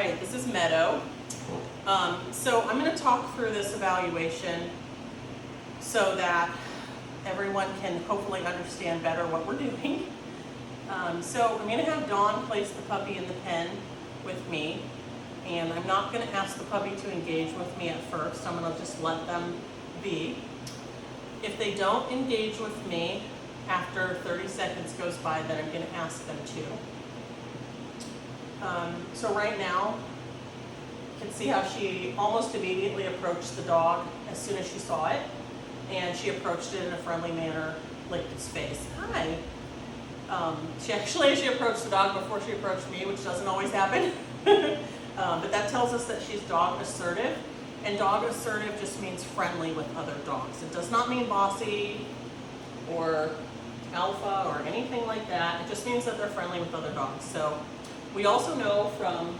right, this is Meadow. So I'm going to talk through this evaluation so that everyone can hopefully understand better what we're doing. So I'm going to have Dawn place the puppy in the pen with me, and I'm not going to ask the puppy to engage with me at first. I'm going to just let them be. If they don't engage with me after 30 seconds goes by, then I'm going to ask them to. So right now, you can see how she almost immediately approached the dog as soon as she saw it, and she approached it in a friendly manner, licked its face. Hi. She approached the dog before she approached me, which doesn't always happen. But that tells us that she's dog assertive, and dog assertive just means friendly with other dogs. It does not mean bossy or alpha or anything like that. It just means that they're friendly with other dogs. So we also know from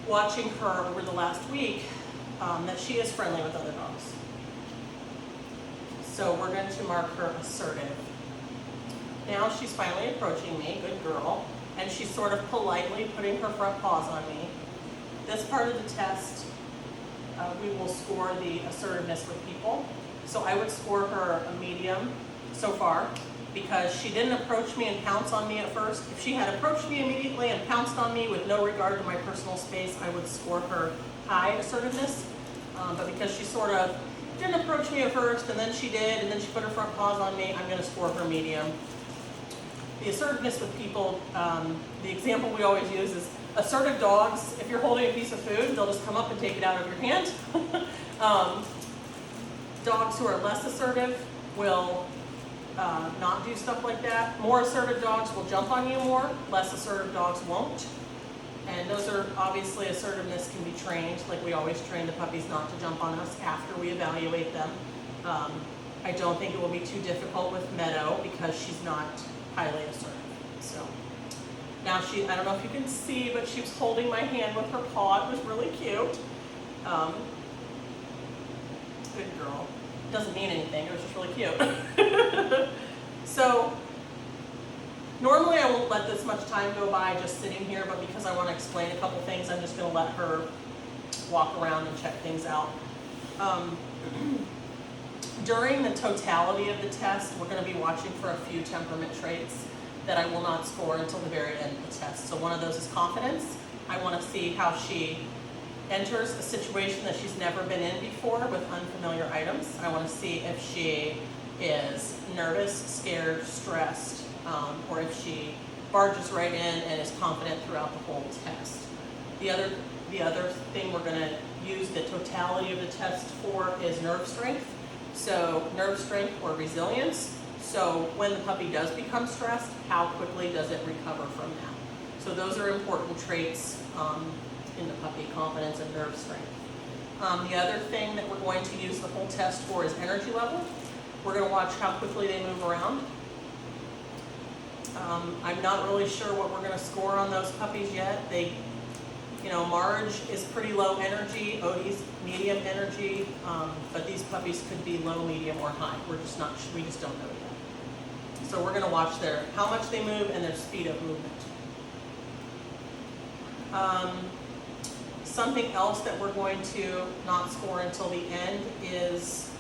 watching her over the last week that she is friendly with other dogs. So we're going to mark her assertive. Now she's finally approaching me, good girl, and she's sort of politely putting her front paws on me. This part of the test, we will score the assertiveness with people. So I would score her a medium so far, because she didn't approach me and pounce on me at first. If she had approached me immediately and pounced on me with no regard to my personal space, I would score her high assertiveness. But because she sort of didn't approach me at first, and then she did, and then she put her front paws on me, I'm going to score her medium. The assertiveness with people, the example we always use is assertive dogs. If you're holding a piece of food, they'll just come up and take it out of your hand. Dogs who are less assertive will not do stuff like that. More assertive dogs will jump on you more. Less assertive dogs won't. And those are obviously, assertiveness can be trained. Like we always train the puppies not to jump on us after we evaluate them. I don't think it will be too difficult with Meadow because she's not highly assertive. So now I don't know if you can see, but she was holding my hand with her paw. It was really cute. Good girl. Doesn't mean anything, it was just really cute. So normally I won't let this much time go by just sitting here, but because I want to explain a couple things, I'm just going to let her walk around and check things out. During the totality of the test, we're going to be watching for a few temperament traits that I will not score until the very end of the test. So one of those is confidence. I want to see how she enters a situation that she's never been in before with unfamiliar items. I want to see if she is nervous, scared, stressed, or if she barges right in and is confident throughout the whole test. The other thing we're going to use the totality of the test for is nerve strength. So nerve strength or resilience. So when the puppy does become stressed, how quickly does it recover from that? So those are important traits in the puppy, confidence and nerve strength. The other thing that we're going to use the whole test for is energy level. We're going to watch how quickly they move around. I'm not really sure what we're going to score on those puppies yet. Marge is pretty low energy, Odie's medium energy, but these puppies could be low, medium, or high. We just don't know yet. So we're going to watch how much they move and their speed of movement. Something else that we're going to not score until the end is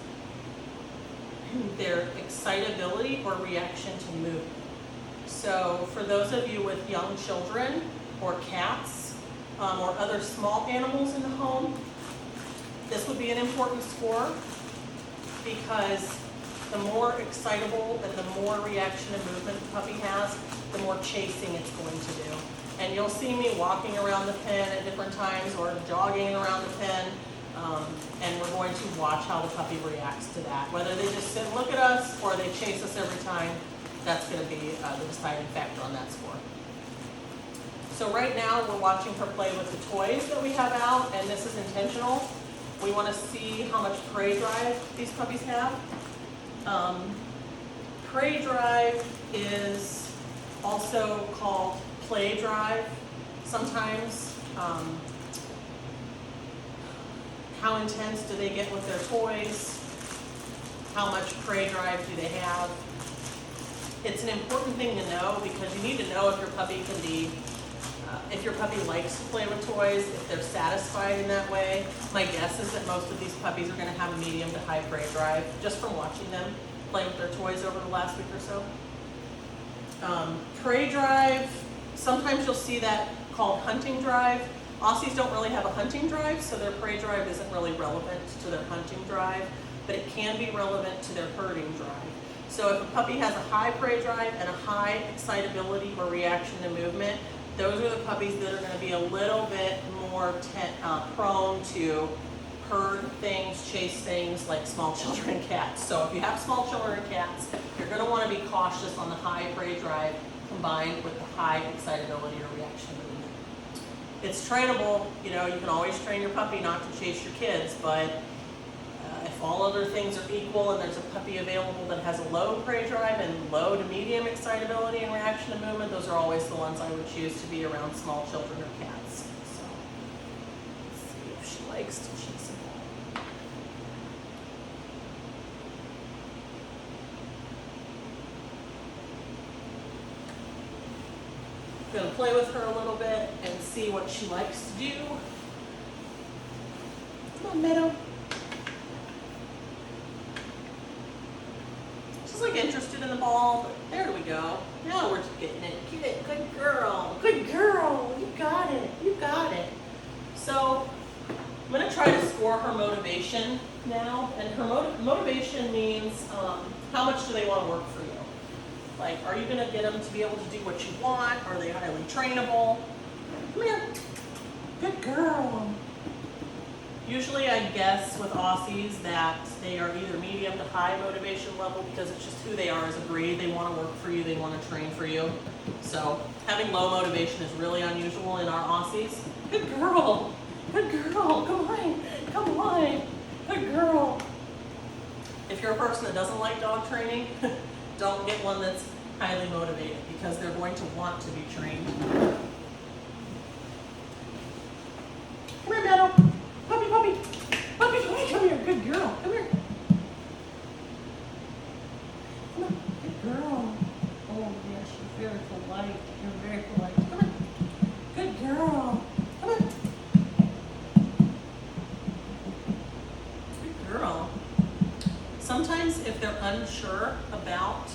their excitability or reaction to movement. So for those of you with young children or cats or other small animals in the home, this would be an important score because the more excitable and the more reaction and movement the puppy has, the more chasing it's going to do. And you'll see me walking around the pen at different times or jogging around the pen, and we're going to watch how the puppy reacts to that. Whether they just sit and look at us or they chase us every time, that's going to be the deciding factor on that score. So right now we're watching her play with the toys that we have out, and this is intentional. We want to see how much prey drive these puppies have. Prey drive is also called play drive sometimes. How intense do they get with their toys? How much prey drive do they have? It's an important thing to know because you need to know if your puppy can be if your puppy likes to play with toys, if they're satisfied in that way. My guess is that most of these puppies are going to have a medium to high prey drive, just from watching them play with their toys over the last week or so. Prey drive, sometimes you'll see that called hunting drive. Aussies don't really have a hunting drive, so their prey drive isn't really relevant to their hunting drive, but it can be relevant to their herding drive. So if a puppy has a high prey drive and a high excitability or reaction to movement, those are the puppies that are going to be a little bit more prone to herd things, chase things like small children and cats. So if you have small children and cats, you're going to want to be cautious on the high prey drive combined with the high excitability or reaction to movement. It's trainable, you know, you can always train your puppy not to chase your kids, but if all other things are equal and there's a puppy available that has a low prey drive and low to medium excitability and reaction to movement, those are always the ones I would choose to be around small children or cats. So let's see if she likes to chase a ball. I'm going to play with her a little bit and see what she likes to do. Come on, Meadow. She's like interested in the ball, but there we go. Now we're just getting it. Good girl. Good girl. You got it. You got it. So I'm going to try to score her motivation now. And her motivation means how much do they want to work for you? Like, are you going to get them to be able to do what you want? Are they highly trainable? Come here. Good girl. Usually I guess with Aussies that they are either medium to high motivation level because it's just who they are as a breed. They want to work for you, they want to train for you. So having low motivation is really unusual in our Aussies. Good girl, good girl, come on, come on, good girl. If you're a person that doesn't like dog training, don't get one that's highly motivated because they're going to want to be trained. Come here, Meadow. Puppy, puppy, puppy, puppy, come here, good girl, come here. Come on, good girl. Oh yes, you're very polite, you're very polite. Come on, good girl, come on. Good girl. Sometimes if they're unsure about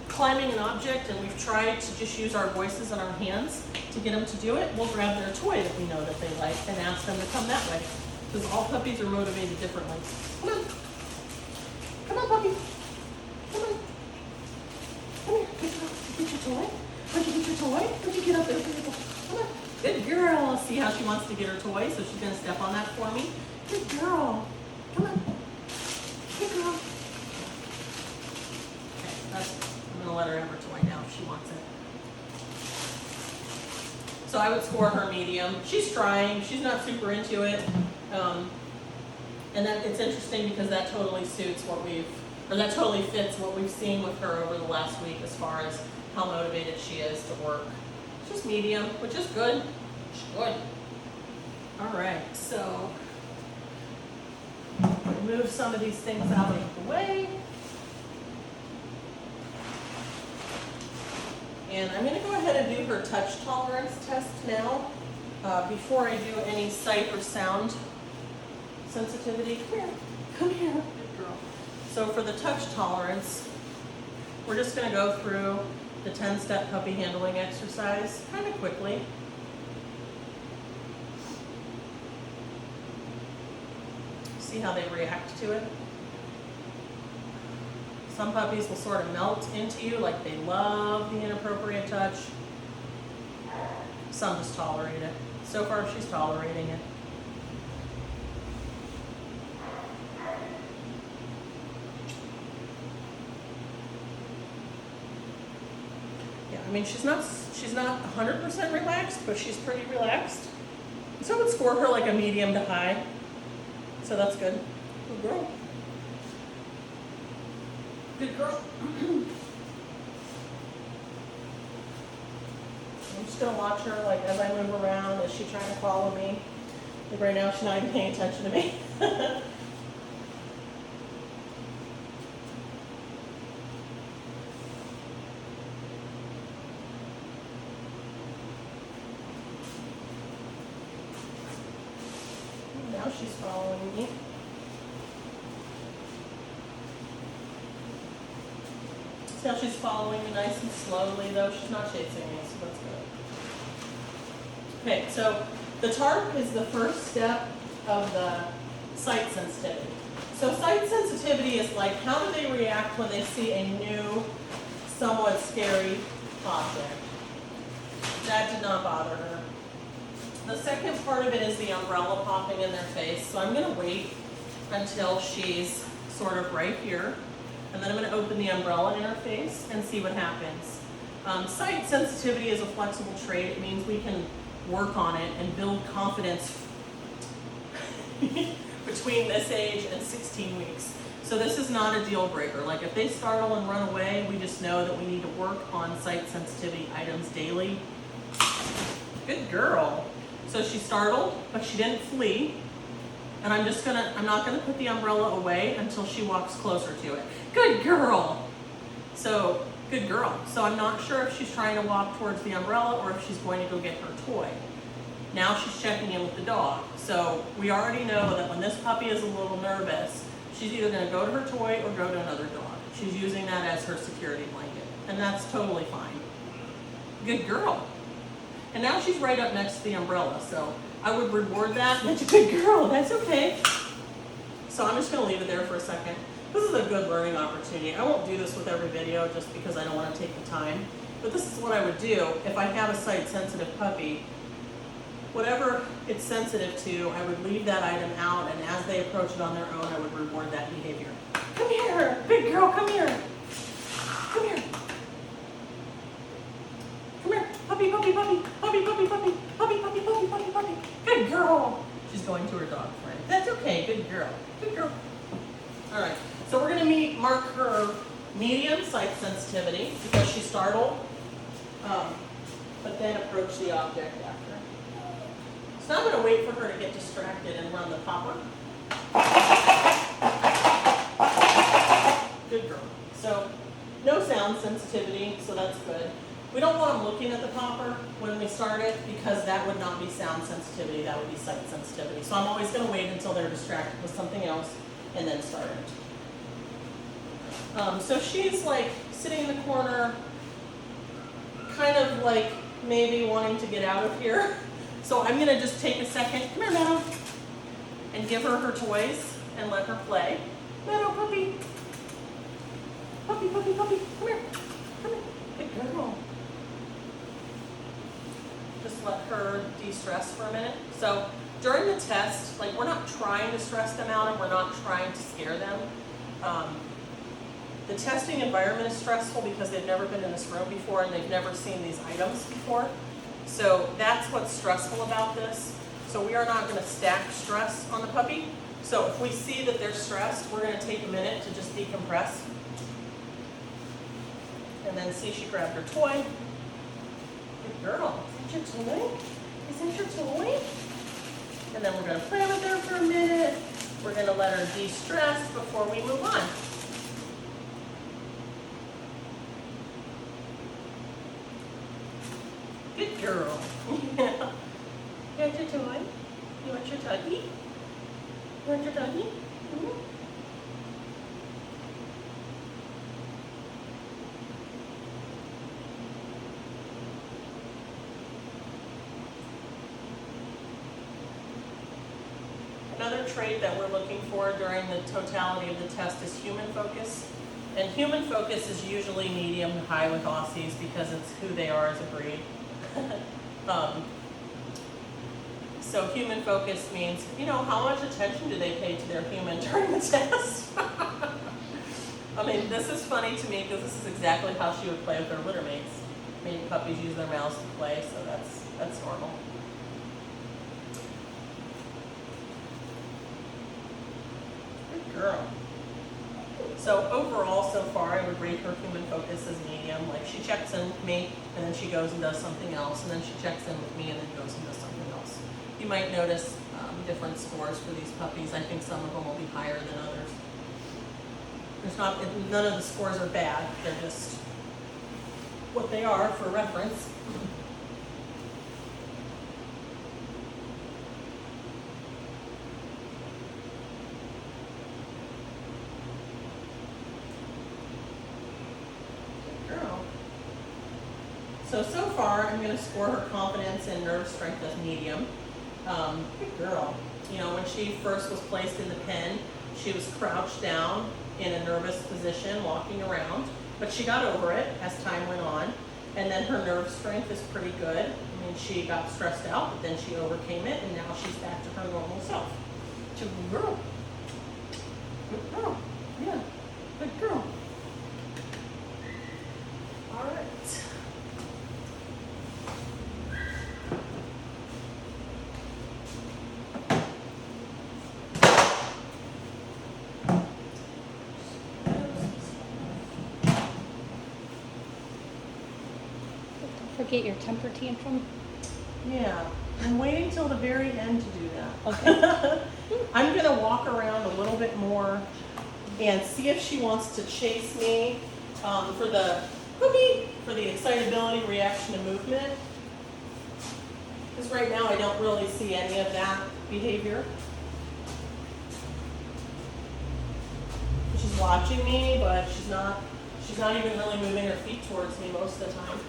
climbing an object and we've tried to just use our voices and our hands to get them to do it, we'll grab their toy that we know that they like and ask them to come that way. Because all puppies are motivated differently. Come on. Come on, puppy. Come on. Come here. Good girl. Get your toy. Why'd you get your toy? Why'd you get up there? Come on. Good girl. See how she wants to get her toy, so she's going to step on that for me. Good girl. Come on. Good girl. Okay, I'm going to let her have her toy now if she wants it. So I would score her medium. She's trying. She's not super into it. And that it's interesting because that totally suits that totally fits what we've seen with her over the last week as far as how motivated she is to work. She's medium, which is good. She's good. All right, so move some of these things out of the way. And I'm going to go ahead and do her touch tolerance test now before I do any sight or sound sensitivity. Come here. Come here. Good girl. So for the touch tolerance, we're just going to go through the 10-step puppy handling exercise kind of quickly. See how they react to it. Some puppies will sort of melt into you like they love the inappropriate touch. Some just tolerate it. So far she's tolerating it. Yeah, I mean she's not 100% relaxed, but she's pretty relaxed. So I would score her like a medium to high. So that's good. Good girl. Good girl. I'm just gonna watch her like as I move around. Is she trying to follow me? Like right now she's not even paying attention to me. now she's following me. See how she's following me nice and slowly, though? She's not chasing me, so that's good. Okay, so the tarp is the first step of the sight sensitivity. So sight sensitivity is like, how do they react when they see a new, somewhat scary object? That did not bother her. The second part of it is the umbrella popping in their face. So I'm going to wait until she's sort of right here. And then I'm going to open the umbrella in her face and see what happens. Sight sensitivity is a flexible trait. It means we can work on it and build confidence between this age and 16 weeks. So this is not a deal breaker. Like if they startle and run away, we just know that we need to work on sight sensitivity items daily. Good girl. So she startled, but she didn't flee. And I'm not gonna put the umbrella away until she walks closer to it. Good girl. So, good girl. So I'm not sure if she's trying to walk towards the umbrella or if she's going to go get her toy. Now she's checking in with the dog. So we already know that when this puppy is a little nervous, she's either gonna go to her toy or go to another dog. She's using that as her security blanket. And that's totally fine. Good girl. And now she's right up next to the umbrella. So I would reward that. That's a good girl. That's okay. So I'm just going to leave it there for a second. This is a good learning opportunity. I won't do this with every video just because I don't want to take the time. But this is what I would do if I have a sight-sensitive puppy. Whatever it's sensitive to, I would leave that item out, and as they approach it on their own, I would reward that behavior. Come here. Good girl. Come here. Come here. Come here. Puppy, puppy, puppy. Puppy, puppy, puppy. Puppy, puppy, puppy, puppy, puppy. Good girl. She's going to her dog friend. That's okay. Good girl. Good girl. All right. So we're going to mark her medium sight sensitivity because she startled, but then approach the object after. So now I'm going to wait for her to get distracted and run the popper. Good girl. So no sound sensitivity, so that's good. We don't want them looking at the popper when we start it because that would not be sound sensitivity, that would be sight sensitivity. So I'm always going to wait until they're distracted with something else and then start it. So she's like sitting in the corner, kind of like maybe wanting to get out of here. So I'm going to just take a second, come here Meadow, and give her her toys and let her play. Meadow, puppy. Puppy, puppy, puppy, come here. Come here. Good girl. Just let her de-stress for a minute. So during the test, like we're not trying to stress them out and we're not trying to scare them. The testing environment is stressful because they've never been in this room before and they've never seen these items before. So that's what's stressful about this. So we are not going to stack stress on the puppy. So if we see that they're stressed, we're going to take a minute to just decompress. And then see she grabbed her toy. Good girl. Is that your toy? Is that your toy? And then we're going to play with her for a minute. We're going to let her de-stress before we move on. Good girl. Yeah. You want your toy? You want your doggy? You want your doggy? Mm-hmm. Another trait that we're looking for during the totality of the test is human focus. And human focus is usually medium to high with Aussies because it's who they are as a breed. So human focus means, you know, how much attention do they pay to their human during the test? I mean, this is funny to me because this is exactly how she would play with her litter mates. I mean, puppies use their mouths to play, so that's normal. Girl. So overall, so far, I would rate her human focus as medium. Like she checks in with me, and then she goes and does something else, and then she checks in with me, and then goes and does something else. You might notice different scores for these puppies. I think some of them will be higher than others. None of the scores are bad. They're just what they are for reference. I'm gonna score her confidence and nerve strength as medium. Good girl. You know, when she first was placed in the pen, she was crouched down in a nervous position, walking around, but she got over it as time went on. And then her nerve strength is pretty good. I mean, she got stressed out, but then she overcame it, and now she's back to her normal self. She's a good girl. Good girl. Yeah, good girl. All right. Forget your temper tantrum. Yeah, I'm waiting till the very end to do that. Okay. I'm gonna walk around a little bit more and see if she wants to chase me for the whoopee, for the excitability, reaction to movement. Because right now I don't really see any of that behavior. She's watching me, but she's not even really moving her feet towards me most of the time.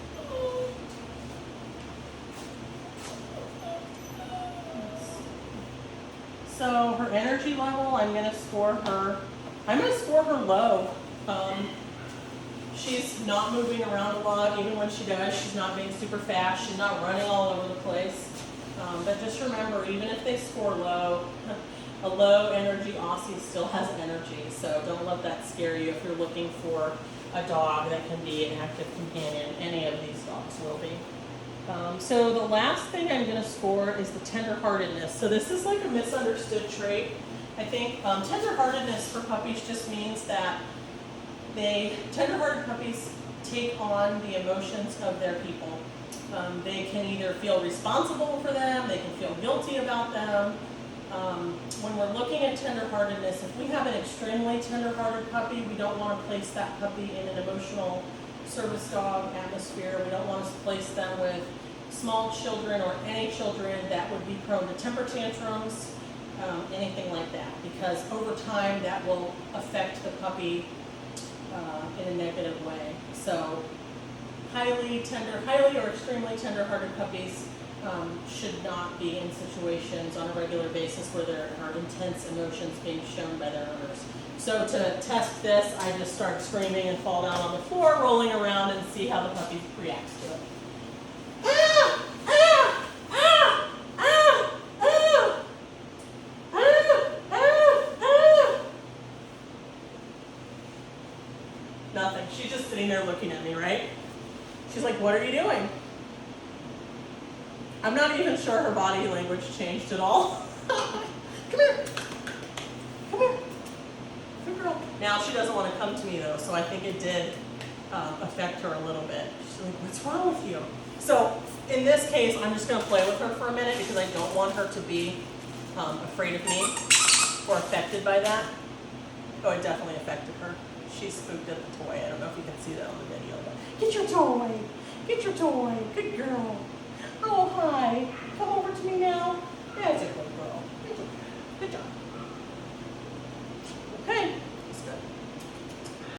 So her energy level, I'm going to score her low. She's not moving around a lot. Even when she does, she's not being super fast. She's not running all over the place. But just remember, even if they score low, a low energy Aussie still has energy. So don't let that scare you if you're looking for a dog that can be an active companion. Any of these dogs will be. So the last thing I'm going to score is the tenderheartedness. So this is like a misunderstood trait. I think tenderheartedness for puppies just means that tenderhearted puppies take on the emotions of their people. They can either feel responsible for them, they can feel guilty about them. When we're looking at tenderheartedness, if we have an extremely tenderhearted puppy, we don't want to place that puppy in an emotional service dog atmosphere. We don't want to place them with small children or any children that would be prone to temper tantrums, anything like that, because over time that will affect the puppy in a negative way. So highly or extremely tender-hearted puppies should not be in situations on a regular basis where there are intense emotions being shown by their owners. So to test this, I just start screaming and fall down on the floor, rolling around, and see how the puppy reacts to it. Ah! Ah! Ah! Ah! Ah! Ah! Ah! Ah! Nothing. She's just sitting there looking at me, right? She's like, what are you doing? I'm not even sure her body language changed at all. Come here. Come here. Good girl. Now she doesn't want to come to me though, so I think it did affect her a little bit. She's like, what's wrong with you? So in this case, I'm just going to play with her for a minute because I don't want her to be afraid of me or affected by that. Oh, it definitely affected her. She spooked at the toy. I don't know if you can see that on the video, but get your toy. Get your toy. Good girl. Oh, hi. Come over to me now. That's a good girl. Good job. Good job.